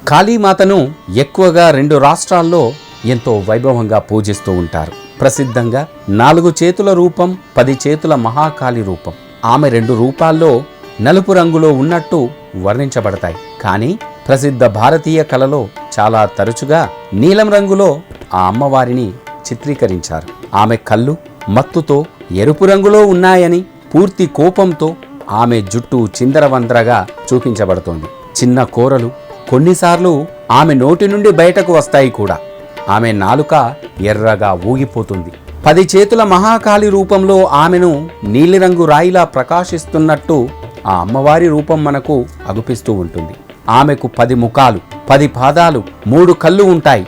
కాళీమాతను ఎక్కువగా 2 రాష్ట్రాల్లో ఎంతో వైభవంగా పూజిస్తూ ఉంటారు. ప్రసిద్ధంగా 4 చేతుల రూపం, 10 చేతుల మహాకాళి రూపం. ఆమె 2 రూపాల్లో నలుపు రంగులో ఉన్నట్టు వర్ణించబడతాయి. కానీ ప్రసిద్ధ భారతీయ కళలో చాలా తరచుగా నీలం రంగులో ఆ అమ్మవారిని చిత్రీకరించారు. ఆమె కళ్ళు మత్తుతో ఎరుపు రంగులో ఉన్నాయని, పూర్తి కోపంతో ఆమె జుట్టు చిందరవందరగా చూపించబడుతోంది. చిన్న కోరలు కొన్నిసార్లు ఆమె నోటి నుండి బయటకు వస్తాయి కూడా. ఆమె నాలుక ఎర్రగా ఊగిపోతుంది. 10 చేతుల మహాకాళి రూపంలో ఆమెను నీలిరంగు రాయిలా ప్రకాశిస్తున్నట్టు ఆ అమ్మవారి రూపం మనకు అగుపిస్తూ ఉంటుంది. ఆమెకు 10 ముఖాలు, 10 పాదాలు, 3 కళ్ళు ఉంటాయి.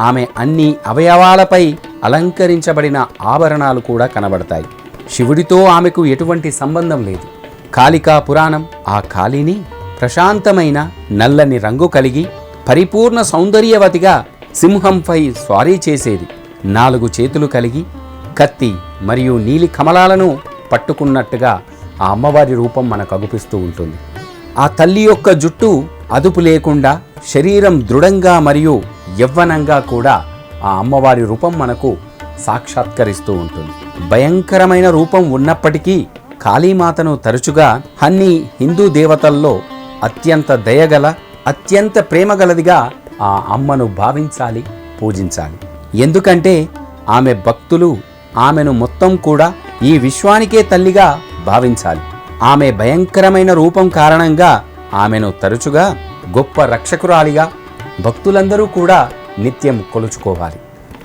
ఆమె అన్ని అవయవాలపై అలంకరించబడిన ఆభరణాలు కూడా కనబడతాయి. శివుడితో ఆమెకు ఎటువంటి సంబంధం లేదు. కాళికా పురాణం ఆ కాళీని ప్రశాంతమైన నల్లని రంగు కలిగి పరిపూర్ణ సౌందర్యవతిగా సింహంపై స్వారీ చేసేది. 4 చేతులు కలిగి కత్తి మరియు నీలి కమలాలను పట్టుకున్నట్టుగా ఆ అమ్మవారి రూపం మనకు అగుపిస్తూ ఉంటుంది. ఆ తల్లి యొక్క జుట్టు అదుపు లేకుండా శరీరం దృఢంగా మరియు యవ్వనంగా కూడా ఆ అమ్మవారి రూపం మనకు సాక్షాత్కరిస్తూ ఉంటుంది. భయంకరమైన రూపం ఉన్నప్పటికీ కాళీమాతను తరచుగా అన్ని హిందూ దేవతల్లో అత్యంత దయగల, అత్యంత ప్రేమగలదిగా ఆ అమ్మను భావించాలి, పూజించాలి. ఎందుకంటే ఆమె భక్తులు ఆమెను మొత్తం కూడా ఈ విశ్వానికే తల్లిగా భావించాలి. ఆమె భయంకరమైన రూపం కారణంగా ఆమెను తరచుగా గొప్ప రక్షకురాలిగా భక్తులందరూ కూడా నిత్యం కొలుచుకోవాలి.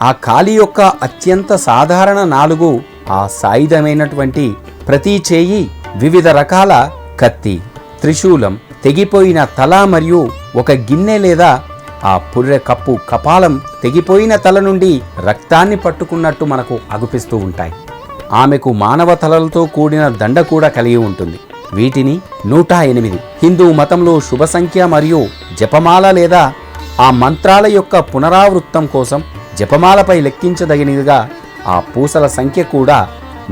ఆ కాళీ యొక్క అత్యంత సాధారణ 4 ఆ సాయుధమైనటువంటి ప్రతి చేయి, వివిధ రకాల కత్తి, త్రిశూలం, తెగిపోయిన తల మరియు ఒక గిన్నె లేదా ఆ పుర్రె కప్పు కపాలం తెగిపోయిన తల నుండి రక్తాన్ని పట్టుకున్నట్టు మనకు అగుపిస్తూ ఉంటాయి. ఆమెకు మానవ తలలతో కూడిన దండ కూడా కలిగి ఉంటుంది. వీటిని 108 హిందూ మతంలో శుభ సంఖ్య మరియు జపమాల లేదా ఆ మంత్రాల యొక్క పునరావృత్తం కోసం జపమాలపై లెక్కించదగినదిగా ఆ పూసల సంఖ్య కూడా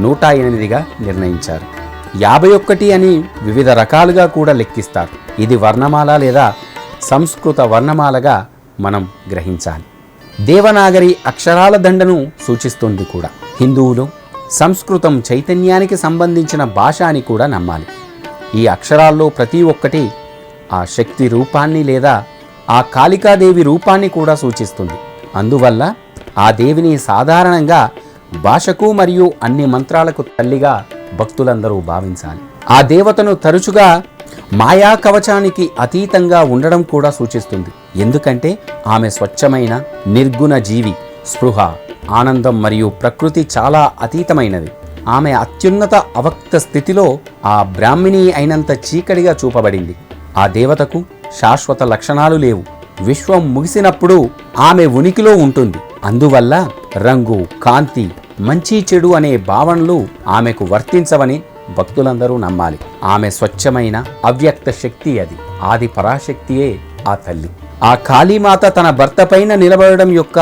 108గా నిర్ణయించారు. 51 అని వివిధ రకాలుగా కూడా లెక్కిస్తారు. ఇది వర్ణమాల లేదా సంస్కృత వర్ణమాలగా మనం గ్రహించాలి. దేవనాగరి అక్షరాల దండను సూచిస్తుంది కూడా. హిందువులు సంస్కృతం చైతన్యానికి సంబంధించిన భాష అని కూడా నమ్మాలి. ఈ అక్షరాల్లో ప్రతి ఒక్కటి ఆ శక్తి రూపాన్ని లేదా ఆ కాళికాదేవి రూపాన్ని కూడా సూచిస్తుంది. అందువల్ల ఆ దేవిని సాధారణంగా భాషకు మరియు అన్ని మంత్రాలకు తల్లిగా భక్తులందరూ భావించాలి. ఆ దేవతను తరచుగా మాయా కవచానికి అతీతంగా ఉండడం కూడా సూచిస్తుంది. ఎందుకంటే ఆమె స్వచ్ఛమైన నిర్గుణ జీవి, స్పృహ, ఆనందం మరియు ప్రకృతి చాలా అతీతమైనది. ఆమె అత్యున్నత అవక్త స్థితిలో ఆ బ్రాహ్మిణి అయినంత చీకటిగా చూపబడింది. ఆ దేవతకు శాశ్వత లక్షణాలు లేవు. విశ్వం ముగిసినప్పుడు ఆమె ఉనికిలో ఉంటుంది. అందువల్ల రంగు, కాంతి, మంచి చెడు అనే భావనలు ఆమెకు వర్తించవని భక్తులందరూ నమ్మాలి. ఆమె స్వచ్ఛమైన అవ్యక్త శక్తి. అది ఆది పరాశక్తియే ఆ తల్లి. ఆ కాళీమాత తన భర్త పైన నిలబడడం యొక్క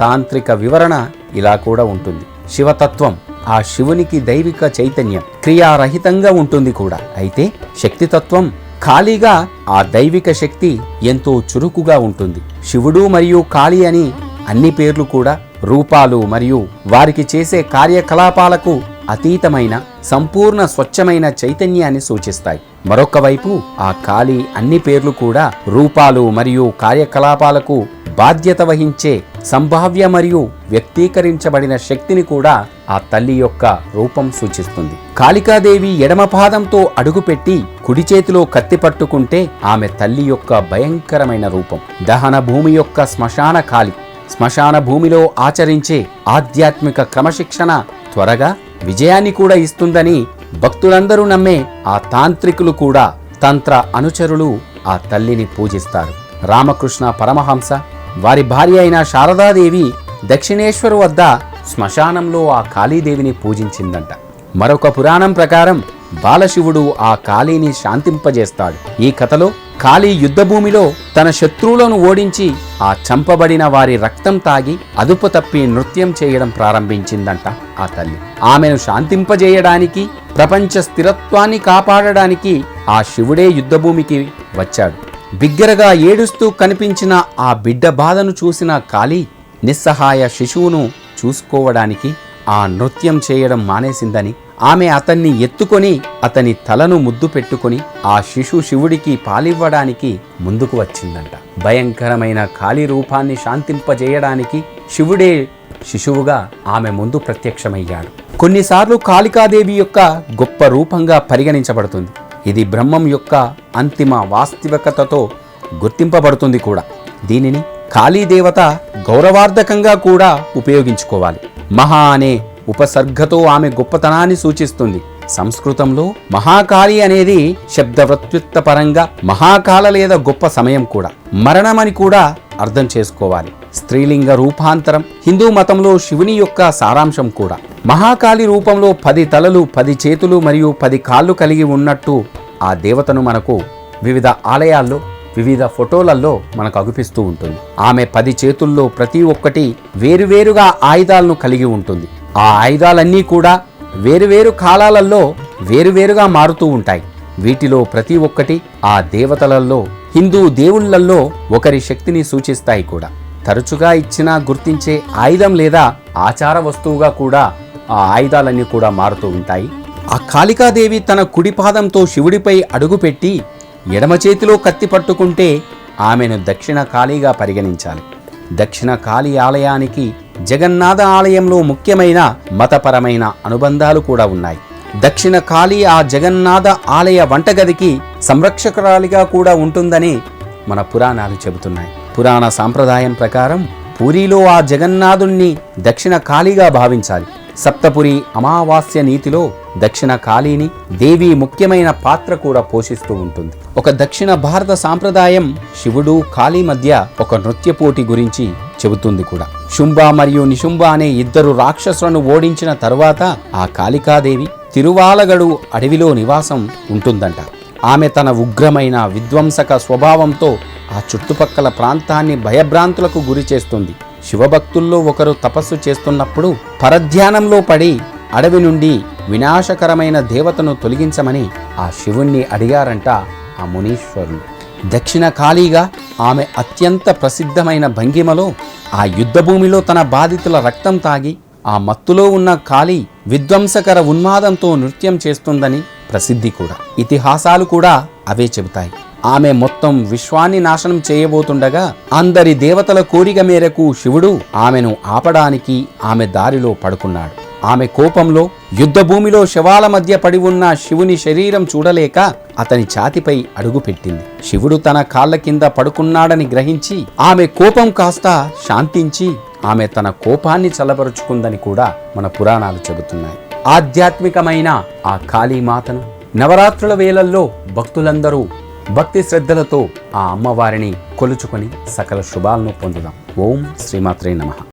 తాంత్రిక వివరణ ఇలా కూడా ఉంటుంది. శివతత్వం ఆ శివునికి దైవిక చైతన్యం క్రియారహితంగా ఉంటుంది కూడా. అయితే శక్తితత్వం ఖాళీగా ఆ దైవిక శక్తి ఎంతో చురుకుగా ఉంటుంది. శివుడు మరియు కాళీ అని అన్ని పేర్లు కూడా రూపాలు మరియు వారికి చేసే కార్యకలాపాలకు అతీతమైన సంపూర్ణ స్వచ్ఛమైన చైతన్యాన్ని సూచిస్తాయి. మరొక వైపు ఆ కాళీ అన్ని పేర్లు కూడా రూపాలు మరియు కార్యకలాపాలకు బాధ్యత వహించే సంభావ్య మరియు వ్యక్తీకరించబడిన శక్తిని కూడా ఆ తల్లి యొక్క రూపం సూచిస్తుంది. కాళికాదేవి ఎడమ పాదంతో అడుగుపెట్టి కుడి చేతిలో కత్తి పట్టుకుంటే ఆమె తల్లి యొక్క భయంకరమైన రూపం. దహన భూమి యొక్క శ్మశాన కాళి. శ్మశాన భూమిలో ఆచరించే ఆధ్యాత్మిక క్రమశిక్షణ త్వరగా విజయాన్ని కూడా ఇస్తుందని భక్తులందరూ నమ్మే ఆ తాంత్రికులు కూడా, తంత్ర అనుచరులు ఆ తల్లిని పూజిస్తారు. రామకృష్ణ పరమహంస వారి భార్య అయిన శారదాదేవి దక్షిణేశ్వరు వద్ద శ్మశానంలో ఆ కాళీదేవిని పూజించిందంట. మరొక పురాణం ప్రకారం బాలశివుడు ఆ కాళీని శాంతింపజేస్తాడు. ఈ కథలో కాళీ యుద్ధభూమిలో తన శత్రువులను ఓడించి ఆ చంపబడిన వారి రక్తం తాగి అదుపు తప్పి నృత్యం చేయడం ప్రారంభించిందంట ఆ తల్లి. ఆమెను శాంతింపజేయడానికి, ప్రపంచ స్థిరత్వాన్ని కాపాడడానికి ఆ శివుడే యుద్ధభూమికి వచ్చాడు. బిగ్గరగా ఏడుస్తూ కనిపించిన ఆ బిడ్డ బాధను చూసిన కాళీ నిస్సహాయ శిశువును చూసుకోవడానికి ఆ నృత్యం చేయడం మానేసిందని, ఆమె అతన్ని ఎత్తుకొని అతని తలను ముద్దు పెట్టుకొని ఆ శివుడికి పాలివ్వడానికి ముందుకు వచ్చిందంట. భయంకరమైన కాళీ రూపాన్ని శాంతింపజేయడానికి శివుడే శిశువుగా ఆమె ముందు ప్రత్యక్షమయ్యాడు. కొన్నిసార్లు కాళికాదేవి యొక్క గొప్ప రూపంగా పరిగణించబడుతుంది. ఇది బ్రహ్మం యొక్క అంతిమ వాస్తవికతతో గుర్తింపబడుతుంది కూడా. దీనిని కాళీదేవత గౌరవార్థకంగా కూడా ఉపయోగించుకోవాలి. మహా అనే ఉపసర్గతో ఆమె గొప్పతనాన్ని సూచిస్తుంది. సంస్కృతంలో మహాకాళి అనేది శబ్దవృత్యుక్తపరంగా మహాకాల లేదా గొప్ప సమయం కూడా, మరణమని కూడా అర్థం చేసుకోవాలి. స్త్రీలింగ రూపాంతరం హిందూ మతంలో శివుని యొక్క సారాంశం కూడా. మహాకాళి రూపంలో 10 తలలు, 10 చేతులు మరియు 10 కాళ్ళు కలిగి ఉన్నట్టు ఆ దేవతను మనకు వివిధ ఆలయాల్లో, వివిధ ఫోటోలలో మనకు అగుపిస్తూ ఉంటుంది. ఆమె 10 చేతుల్లో ప్రతి ఒక్కటి వేరువేరుగా ఆయుధాలను కలిగి ఉంటుంది. ఆ ఆయుధాలన్నీ కూడా వేరువేరు కాలాలలో వేరువేరుగా మారుతూ ఉంటాయి. వీటిలో ప్రతి ఒక్కటి ఆ దేవతలలో, హిందూ దేవుళ్లలో ఒకరి శక్తిని సూచిస్తాయి కూడా. తరచుగా ఇచ్చినా గుర్తించే ఆయుధం లేదా ఆచార వస్తువుగా కూడా ఆ ఆయుధాలన్నీ కూడా మారుతూ ఉంటాయి. ఆ కాళికాదేవి తన కుడి పాదంతో శివుడిపై అడుగుపెట్టి ఎడమ చేతిలో కత్తి పట్టుకుంటే ఆమెను దక్షిణ కాళీగా పరిగణించాలి. దక్షిణ కాళీ ఆలయానికి జగన్నాథ ఆలయంలో ముఖ్యమైన మతపరమైన అనుబంధాలు కూడా ఉన్నాయి. దక్షిణ కాళీ ఆ జగన్నాథ ఆలయ వంటగదికి సంరక్షకురాలిగా కూడా ఉంటుందని మన పురాణాలు చెబుతున్నాయి. పురాణ సాంప్రదాయం ప్రకారం పూరిలో ఆ జగన్నాథుణ్ణి దక్షిణ కాళీగా భావించాలి. సప్తపురి అమావాస్య నీతిలో దక్షిణ కాళీని దేవి ముఖ్యమైన పాత్ర కూడా పోషిస్తూ ఉంటుంది. ఒక దక్షిణ భారత సాంప్రదాయం శివుడు కాళీ మధ్య ఒక నృత్య పోటీ గురించి చెబుతుంది కూడా. శుంభ మరియు నిశుంభ అనే 2 రాక్షసులను ఓడించిన తరువాత ఆ కాళికాదేవి తిరువాలగడు అడవిలో నివాసం ఉంటుందంట. ఆమె తన ఉగ్రమైన విధ్వంసక స్వభావంతో ఆ చుట్టుపక్కల ప్రాంతాన్ని భయభ్రాంతులకు గురి చేస్తుంది. శివభక్తుల్లో ఒకరు తపస్సు చేస్తున్నప్పుడు పరధ్యానంలో పడి అడవి నుండి వినాశకరమైన దేవతను తొలగించమని ఆ శివుణ్ణి అడిగారంట ఆ మునీశ్వరులు. దక్షిణ కాళీగా ఆమె అత్యంత ప్రసిద్ధమైన భంగిమలో ఆ యుద్ధభూమిలో తన బాధితుల రక్తం తాగి ఆ మత్తులో ఉన్న కాళీ విధ్వంసకర ఉన్మాదంతో నృత్యం చేస్తుందని ప్రసిద్ధి కూడా. ఇతిహాసాలు కూడా అవే చెబుతాయి. ఆమె మొత్తం విశ్వాన్ని నాశనం చేయబోతుండగా అందరి దేవతల కోరిక మేరకు శివుడు ఆమెను ఆపడానికి ఆమె దారిలో పడుకున్నాడు. ఆమె కోపంలో యుద్ధభూమిలో శవాల మధ్య పడి ఉన్న శివుని శరీరం చూడలేక అతని ఛాతిపై అడుగుపెట్టింది. శివుడు తన కాళ్ళ కింద పడుకున్నాడని గ్రహించి ఆమె కోపం కాస్త శాంతించి ఆమె తన కోపాన్ని చల్లబరుచుకుందని కూడా మన పురాణాలు చెబుతున్నాయి. ఆధ్యాత్మికమైన ఆ కాళీమాతను నవరాత్రుల వేళల్లో భక్తులందరూ భక్తి శ్రద్ధలతో ఆ అమ్మవారిని కొలుచుకొని సకల శుభాలను పొందుదాం. ఓం శ్రీమాత్రే నమః.